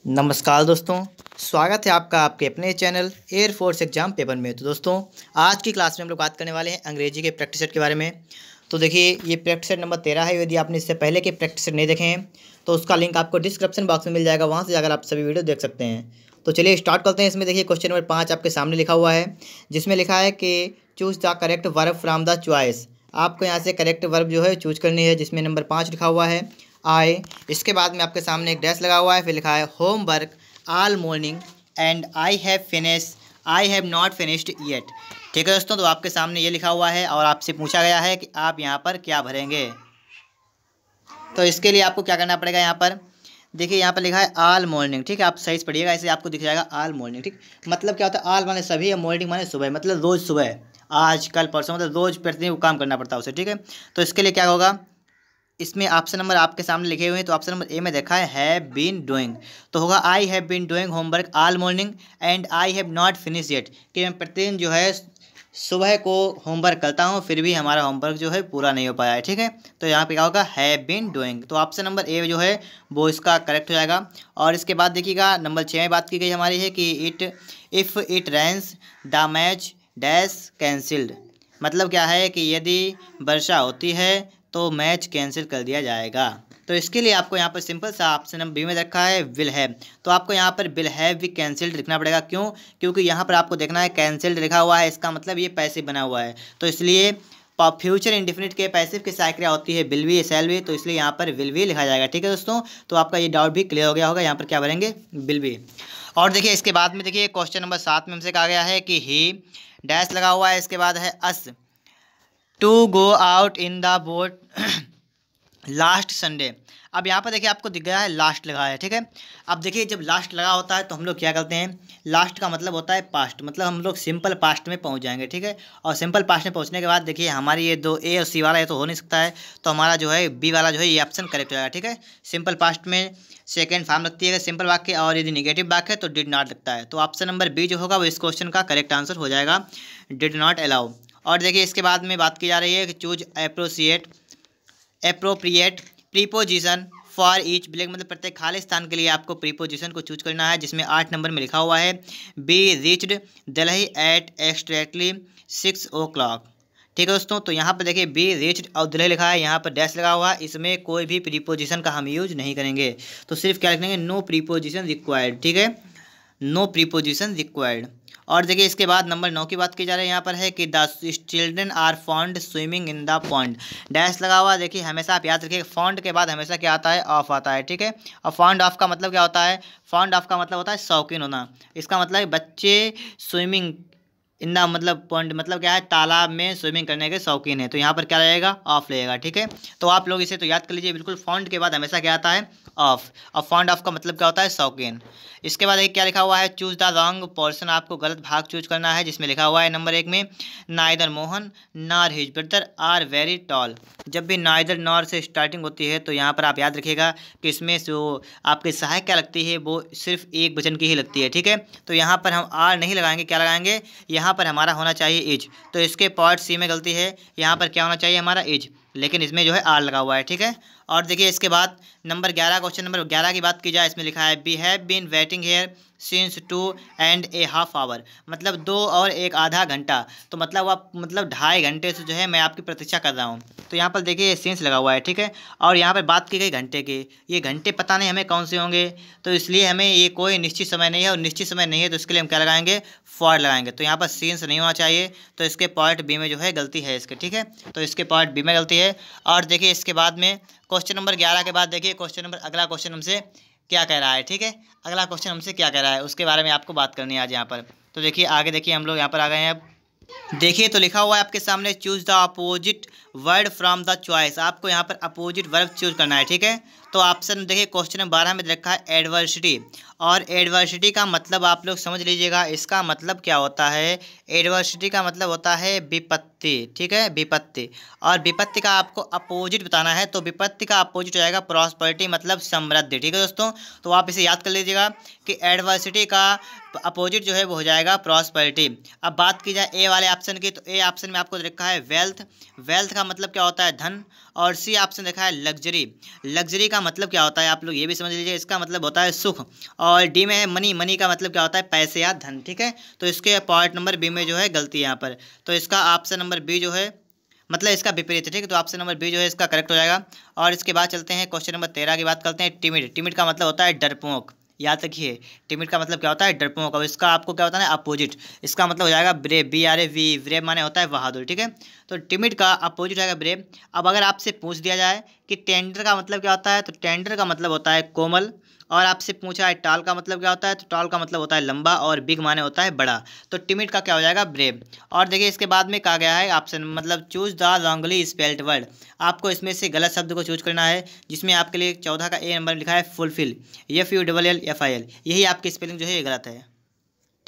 नमस्कार दोस्तों, स्वागत है आपका आपके अपने चैनल एयरफोर्स एग्जाम पेपर में। तो दोस्तों, आज की क्लास में हम लोग बात करने वाले हैं अंग्रेजी के प्रैक्टिस सेट के बारे में। तो देखिए, ये प्रैक्टिस सेट नंबर 13 है। यदि आपने इससे पहले के प्रैक्टिस सेट नहीं देखे हैं तो उसका लिंक आपको डिस्क्रिप्शन बॉक्स में मिल जाएगा, वहाँ से जाकर आप सभी वीडियो देख सकते हैं। तो चलिए स्टार्ट करते हैं। इसमें देखिए क्वेश्चन नंबर 5 आपके सामने लिखा हुआ है, जिसमें लिखा है कि choose the correct verb from the choice. आपको यहाँ से करेक्ट वर्ब जो है चूज करनी है, जिसमें नंबर 5 लिखा हुआ है आई। इसके बाद में आपके सामने एक डैश लगा हुआ है, फिर लिखा है homework all morning and I have not finished yet. ठीक है दोस्तों, तो आपके सामने ये लिखा हुआ है और आपसे पूछा गया है कि आप यहाँ पर क्या भरेंगे। तो इसके लिए आपको क्या करना पड़ेगा, यहाँ पर देखिए यहाँ पर लिखा है ऑल मॉर्निंग। ठीक है, आप सही से पढ़िएगा, ऐसे आपको दिख जाएगा ऑल मॉर्निंग। ठीक, मतलब क्या होता है, ऑल माने सभी, मॉर्निंग माने सुबह, मतलब रोज़ सुबह, आज कल परसों, मतलब रोज़ प्रतिदिन काम करना पड़ता है उसे। ठीक है, तो इसके लिए क्या होगा, इसमें ऑप्शन नंबर आपके सामने लिखे हुए हैं। तो ऑप्शन नंबर ए में देखा है हैव बीन डूइंग, तो होगा I have been doing homework all morning and I have not finish yet, कि मैं प्रतिदिन जो है सुबह को होमवर्क करता हूँ, फिर भी हमारा होमवर्क जो है पूरा नहीं हो पाया है। ठीक है, तो यहाँ पे क्या होगा, हैव बीन डूइंग। तो ऑप्शन नंबर ए जो है वो इसका करेक्ट हो जाएगा। और इसके बाद देखिएगा नंबर 6 में बात की गई हमारी है कि if it rains the match dash cancelled. मतलब क्या है कि यदि वर्षा होती है तो मैच कैंसिल कर दिया जाएगा। तो इसके लिए आपको यहाँ पर सिंपल सा ऑप्शन नंबर बी में रखा है विल हैव, तो आपको यहाँ पर विल हैव भी कैंसिल्ड लिखना पड़ेगा। क्यों? क्योंकि यहाँ पर आपको देखना है कैंसिल्ड लिखा हुआ है, इसका मतलब ये पैसिव बना हुआ है। तो इसलिए फ्यूचर इंडेफिनिट के पैसिव की साइक्रिया होती है विल बी शैल बी, तो इसलिए यहाँ पर विल बी लिखा जाएगा। ठीक है दोस्तों, तो आपका ये डाउट भी क्लियर हो गया होगा। यहाँ पर क्या भरेंगे, विल बी। और देखिए इसके बाद में देखिए क्वेश्चन नंबर 7 में हमसे कहा गया है कि ही डैश लगा हुआ है, इसके बाद है us to go out in the boat last Sunday. अब यहाँ पर देखिए आपको दिख गया है लास्ट लगा है। ठीक है, अब देखिए जब लास्ट लगा होता है तो हम लोग क्या करते हैं, लास्ट का मतलब होता है पास्ट, मतलब हम लोग सिंपल पास्ट में पहुँच जाएंगे। ठीक है, और सिंपल पास्ट में पहुँचने के बाद देखिए हमारी ये दो ए और सी वाला ये तो हो नहीं सकता है, तो हमारा जो है बी वाला जो है ये ऑप्शन करेक्ट हो जाएगा। ठीक है, सिंपल पास्ट में सेकेंड फॉर्म लगती है सिंपल वाक्य, और यदि निगेटिव वाक्य है तो डिड नॉट लगता है। तो ऑप्शन नंबर बी जो होगा वो इस क्वेश्चन का करेक्ट आंसर हो जाएगा, डिड नॉट अलाउ। और देखिए इसके बाद में बात की जा रही है कि choose appropriate preposition for each blank, मतलब प्रत्येक खाली स्थान के लिए आपको प्रीपोजिशन को चूज करना है, जिसमें 8 नंबर में लिखा हुआ है we reached Delhi at exactly 6 o'clock। ठीक है दोस्तों, तो यहाँ पर देखिए बी रीच्ड और दिल्ली लिखा है, यहाँ पर डैश लगा हुआ है, इसमें कोई भी प्रीपोजिशन का हम यूज नहीं करेंगे। तो सिर्फ क्या लिखेंगे, नो प्रीपोजिशन रिक्वायर्ड। ठीक है, नो प्रीपोजिशन रिक्वायर्ड। और देखिए इसके बाद नंबर 9 की बात की जा रही है, यहाँ पर है कि the children are fond swimming in the pond. Dash लगा हुआ, देखिए हमेशा आप याद रखिए फॉन्ड के बाद हमेशा क्या आता है, ऑफ आता है। ठीक है, और फॉन्ड ऑफ का मतलब क्या होता है, फॉन्ड ऑफ का मतलब होता है शौकीन होना। इसका मतलब है बच्चे स्विमिंग इन द मतलब पॉन्ड मतलब क्या है, तालाब में स्विमिंग करने के शौकीन है, तो यहाँ पर क्या रहेगा, ऑफ रहेगा। ठीक है, तो आप लोग इसे तो याद कर लीजिए, बिल्कुल फॉन्ड के बाद हमेशा क्या आता है, ऑफ। और फॉन्ड ऑफ का मतलब क्या होता है, शौकीन। इसके बाद एक क्या लिखा हुआ है, चूज द रॉन्ग पोर्शन, आपको गलत भाग चूज करना है, जिसमें लिखा हुआ है नंबर 1 में neither Mohan nor his brother are very tall. जब भी नाइदर नॉर से स्टार्टिंग होती है तो यहाँ पर आप याद रखिएगा कि इसमें जो आपकी सहायक क्या लगती है वो सिर्फ एक वचन की ही लगती है। ठीक है, तो यहाँ पर हम आर नहीं लगाएंगे, क्या लगाएंगे, यहाँ पर हमारा होना चाहिए इज। तो इसके पार्ट सी में गलती है, यहाँ पर क्या होना चाहिए हमारा इज, लेकिन इसमें जो है आर लगा हुआ है। ठीक है, और देखिए इसके बाद नंबर 11, क्वेश्चन नंबर 11 की बात की जाए, इसमें लिखा है we have been waiting here since 2.5 hour, मतलब 2 और 1 आधा घंटा, तो मतलब आप मतलब 2.5 घंटे से जो है मैं आपकी प्रतीक्षा कर रहा हूँ। तो यहाँ पर देखिए सिंस लगा हुआ है। ठीक है, और यहाँ पर बात की गई घंटे की, ये घंटे पता नहीं हमें कौन से होंगे, तो इसलिए हमें ये कोई निश्चित समय नहीं है, और निश्चित समय नहीं है तो इसके लिए हम क्या लगाएंगे, फॉर लगाएंगे। तो यहाँ पर सिंस नहीं होना चाहिए, तो इसके पार्ट बी में जो है गलती है इसके। ठीक है, तो इसके पार्ट बी में गलती है। और देखिए इसके बाद में क्वेश्चन नंबर 11 के बाद देखिए क्वेश्चन नंबर अगला क्वेश्चन हमसे क्या कह रहा है। ठीक है, अगला क्वेश्चन हमसे क्या कह रहा है उसके बारे में आपको बात करनी है आज यहाँ पर। तो देखिए आगे देखिए हम लोग यहाँ पर आ गए हैं। अब देखिए तो लिखा हुआ है आपके सामने choose the opposite word from the choice, आपको यहाँ पर अपोजिट वर्ब चूज करना है। ठीक है, तो ऑप्शन देखिए क्वेश्चन नंबर 12 में रखा है एडवर्सिटी, और एडवर्सिटी का मतलब आप लोग समझ लीजिएगा, इसका मतलब क्या होता है, एडवर्सिटी का मतलब होता है विपत्ति। ठीक है, विपत्ति, और विपत्ति का आपको अपोजिट बताना है, तो विपत्ति का अपोजिट हो जाएगा प्रॉस्पेरिटी, मतलब समृद्धि। ठीक है दोस्तों, तो आप इसे याद कर लीजिएगा कि एडवर्सिटी का अपोजिट जो है वो हो जाएगा प्रॉस्पेरिटी। अब बात की जाए ए वाले ऑप्शन की, तो ए ऑप्शन में आपको रखा है वेल्थ। वेल्थ का मतलब क्या होता है, धन, और सी ऑप्शन देखा है लग्जरी। लग्जरी का मतलब क्या होता है आप लोग ये भी समझ लीजिए, इसका मतलब होता है सुख। और डी में है मनी, मनी का मतलब क्या होता है पैसे या धन, ठीक है। तो इसके पार्ट नंबर बी में जो है गलती है यहाँ पर, तो इसका ऑप्शन नंबर बी जो है मतलब इसका विपरीत है, ठीक है। तो ऑप्शन नंबर बी जो है इसका करेक्ट हो जाएगा। और इसके बाद चलते हैं क्वेश्चन नंबर 13 की बात करते हैं। टिमिड, टिमिड का मतलब होता है डरपोक, याद रखिए। टिमिड का मतलब क्या होता है डरपोक, और इसका आपको क्या होता है ना अपोजिट, इसका मतलब हो जाएगा ब्रेव, BRAV, ब्रेव माने होता है बहादुर, ठीक है। तो टिमिड का अपोजिट होगा ब्रेव। अब अगर आपसे पूछ दिया जाए कि टेंडर का मतलब क्या होता है, तो टेंडर का मतलब होता है कोमल। और आपसे पूछा है टाल का मतलब क्या होता है, तो टाल का मतलब होता है लंबा, और बिग माने होता है बड़ा। तो टिमिड का क्या हो जाएगा ब्रेव। और देखिए इसके बाद में कहा गया है ऑप्शन मतलब choose the wrongly spelled word, आपको इसमें से गलत शब्द को चूज करना है, जिसमें आपके लिए 14 का ए नंबर लिखा है फुलफिल, FULLFIL, यही आपकी स्पेलिंग जो है ये गलत है,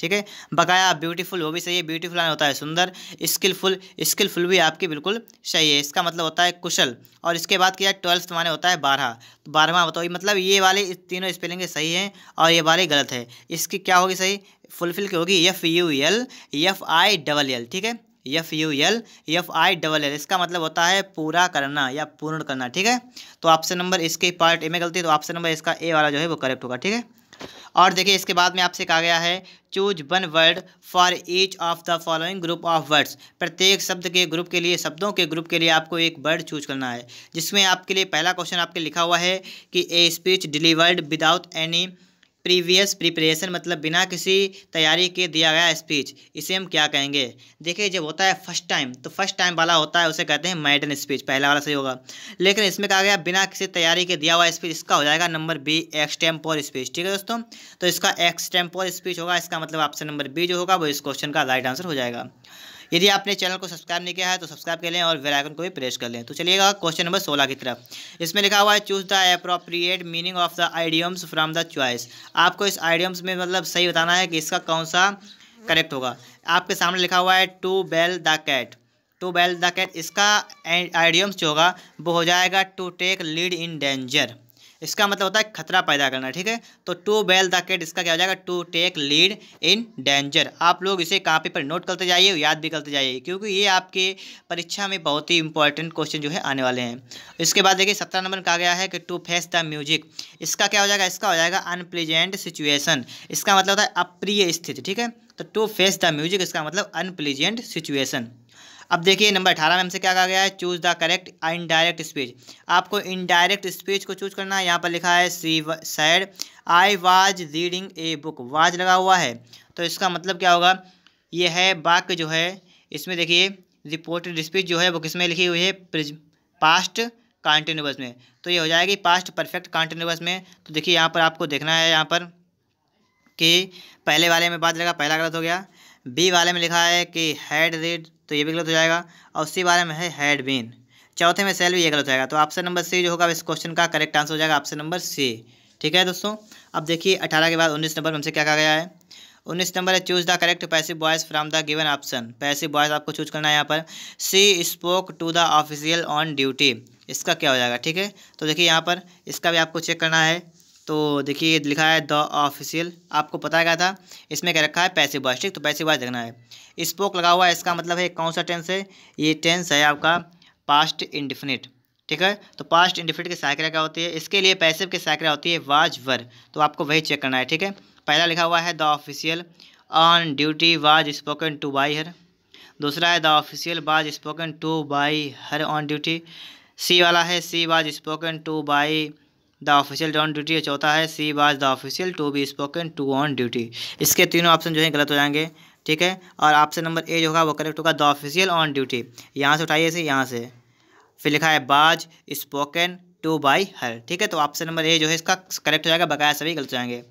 ठीक है। बकाया ब्यूटीफुल वो भी सही है, ब्यूटीफुल होता है सुंदर। स्किलफुल, स्किलफुल भी आपकी बिल्कुल सही है, इसका मतलब होता है कुशल। और इसके बाद किया 12th माने होता है 12, तो 12वां बताओ, मतलब ये वाले इस तीनों स्पेलिंग सही हैं और ये वाले गलत है। इसकी क्या होगी सही, फुलफिल की होगी FULFILL, ठीक है। FULFILL, इसका मतलब होता है पूरा करना या पूर्ण करना, ठीक है। तो ऑप्शन नंबर इसके पार्ट ए में गलती है, तो ऑप्शन नंबर इसका ए वाला जो है वो करेक्ट होगा, ठीक है। और देखिए इसके बाद में आपसे कहा गया है choose one word for each of the following group of words, प्रत्येक शब्द के ग्रुप के लिए, शब्दों के ग्रुप के लिए आपको एक वर्ड चूज करना है, जिसमें आपके लिए पहला क्वेश्चन आपके लिखा हुआ है कि a speech delivered without any previous preparation, मतलब बिना किसी तैयारी के दिया गया स्पीच, इसे हम क्या कहेंगे। देखिए जब होता है फर्स्ट टाइम, तो फर्स्ट टाइम वाला होता है उसे कहते हैं मैडन स्पीच, पहला वाला सही होगा। लेकिन इसमें कहा गया बिना किसी तैयारी के दिया हुआ स्पीच, इसका हो जाएगा नंबर बी एक्सटेम्पोर स्पीच, ठीक है दोस्तों। तो इसका एक्सटेम्पोर स्पीच होगा, इसका मतलब ऑप्शन नंबर बी जो होगा वो इस क्वेश्चन का राइट आंसर हो जाएगा। यदि आपने चैनल को सब्सक्राइब नहीं किया है तो सब्सक्राइब कर लें और बेल आइकन को भी प्रेस कर लें। तो चलिएगा क्वेश्चन नंबर 16 की तरफ। इसमें लिखा हुआ है choose the appropriate meaning of the idioms from the choice, आपको इस आइडियम्स में मतलब सही बताना है कि इसका कौन सा करेक्ट होगा। आपके सामने लिखा हुआ है to bell the cat, to bell the cat, इसका आइडियम्स जो होगा वो हो जाएगा to take lead in danger, इसका मतलब होता है खतरा पैदा करना, ठीक है। तो टू बेल द कैट इसका क्या हो जाएगा to take lead in danger. आप लोग इसे कॉपी पर नोट करते जाइए, याद भी करते जाइए, क्योंकि ये आपके परीक्षा में बहुत ही इंपॉर्टेंट क्वेश्चन जो है आने वाले हैं। इसके बाद देखिए 17 नंबर कहा गया है कि टू फेस द म्यूजिक, इसका क्या हो जाएगा, इसका हो जाएगा अनप्लीजेंट सिचुएशन, इसका मतलब होता है अप्रिय स्थिति, ठीक है। तो टू फेस द म्यूजिक इसका मतलब अनप्लीजेंट सिचुएशन। अब देखिए नंबर 18 में हमसे क्या कहा गया है choose the correct indirect speech, आपको इनडायरेक्ट स्पीच को चूज करना है। यहाँ पर लिखा है she said I was reading a book, was लगा हुआ है, तो इसका मतलब क्या होगा, ये है वाक्य जो है इसमें देखिए रिपोर्टेड स्पीच जो है वो किसमें लिखी हुई है पास्ट कॉन्टिन्यूअस में, तो ये हो जाएगी पास्ट परफेक्ट कॉन्टिन्यूअस में। तो देखिए यहाँ पर आपको देखना है यहाँ पर कि पहले वाले में बात लगा, पहला गलत हो गया। बी वाले में लिखा है कि हैड रीड, तो ये भी गलत हो जाएगा। और सी वाले में है हैड बीन, चौथे में सेल भी ये गलत हो जाएगा। तो ऑप्शन नंबर सी जो होगा इस क्वेश्चन का करेक्ट आंसर हो जाएगा ऑप्शन नंबर सी, ठीक है दोस्तों। अब देखिए 18 के बाद 19 नंबर हमसे क्या कहा गया है, 19 नंबर है choose the correct passive voice from the given option, passive voice आपको चूज करना है यहाँ पर। She spoke to the official on duty, इसका क्या हो जाएगा, ठीक है। तो देखिए यहाँ पर इसका भी आपको चेक करना है। तो देखिए लिखा है द ऑफिशियल, आपको पता क्या था, इसमें क्या रखा है पैसिव वॉइस, ठीक। तो पैसिव वॉइस देखना है। स्पोक लगा हुआ है, इसका मतलब है कौन सा टेंस है, ये टेंस है आपका पास्ट इंडिफिनिट, ठीक है। तो पास्ट इंडिफिनिट की साइक्रिया क्या होती है, इसके लिए पैसिव की साइक्रिया होती है वाज वर, तो आपको वही चेक करना है, ठीक है। पहला लिखा हुआ है the official on duty was spoken to by her, दूसरा है the official was spoken to by her on duty. C वाला है she was spoken to by the official on duty, चौथा है she was the official to be spoken to on duty. इसके तीनों option जो है गलत हो जाएंगे, ठीक है। और ऑप्शन नंबर ए जो होगा वो करेक्ट होगा द ऑफिशियल ऑन ड्यूटी, यहाँ से उठाइए इसे, यहाँ से फिर लिखा है बाज स्पोकन टू बाई हर, ठीक है। तो ऑप्शन नंबर ए जो है इसका करेक्ट हो जाएगा, बकाया सभी गलत हो जाएंगे।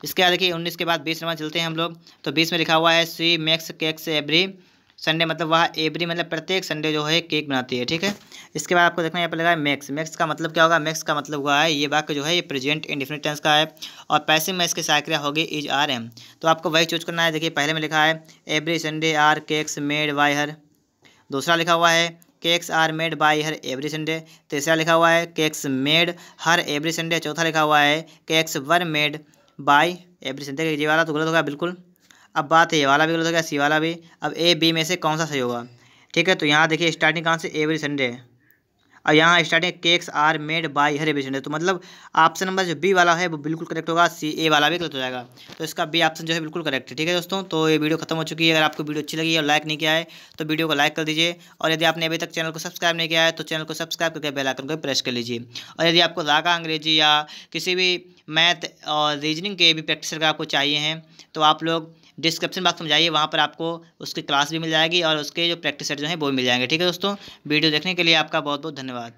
इसके बाद देखिए 19 के बाद 20 नंबर चलते हैं हम लोग। तो 20 में लिखा हुआ है सी मेक्स केक्स एवरी संडे, मतलब वह एवरी मतलब प्रत्येक संडे जो है केक बनाती है, ठीक है। इसके बाद आपको देखना यहाँ पर लगा है मैक्स, मैक्स का मतलब क्या होगा, मैक्स का मतलब हुआ है ये वाक्य जो है ये प्रेजेंट इंडेफिनिट टेंस का है, और पैसिव में इसकी साइक्रिया होगी इज आर एम, तो आपको वही चूज करना है। देखिए पहले में लिखा है every Sunday are cakes made by her, दूसरा लिखा हुआ है cakes are made by her every Sunday, तीसरा लिखा हुआ है cakes made her every Sunday, चौथा लिखा हुआ है cakes were made by every Sunday. ये वाला तो गलत होगा बिल्कुल। अब बात है ये वाला भी गलत हो गया, सी वाला भी। अब ए बी में से कौन सा सही होगा, ठीक है। तो यहाँ देखिए स्टार्टिंग कहाँ से एवरी संडे, और यहाँ starting cakes are made by her ambition है, तो मतलब ऑप्शन नंबर जो बी वाला है वो बिल्कुल करेक्ट होगा, सी ए वाला भी गलत हो जाएगा। तो इसका बी ऑप्शन जो है बिल्कुल करेक्ट है। ठीक है दोस्तों, तो ये वीडियो खत्म हो चुकी है। अगर आपको वीडियो अच्छी लगी और लाइक नहीं किया है तो वीडियो को लाइक कर दीजिए, और यदि आपने अभी तक चैनल को सब्सक्राइब नहीं किया है तो चैनल को सब्सक्राइब करके बेल आइकन को प्रेस कर लीजिए। और यदि आपको रागा अंग्रेजी या किसी भी मैथ और रीजनिंग के भी प्रैक्टिस करके आपको चाहिए हैं तो आप लोग डिस्क्रिप्शन बॉक्स में जाइए, वहाँ पर आपको उसकी क्लास भी मिल जाएगी और उसके जो प्रैक्टिस सेट जो है वो भी मिल जाएंगे। ठीक है दोस्तों, वीडियो देखने के लिए आपका बहुत बहुत धन्यवाद।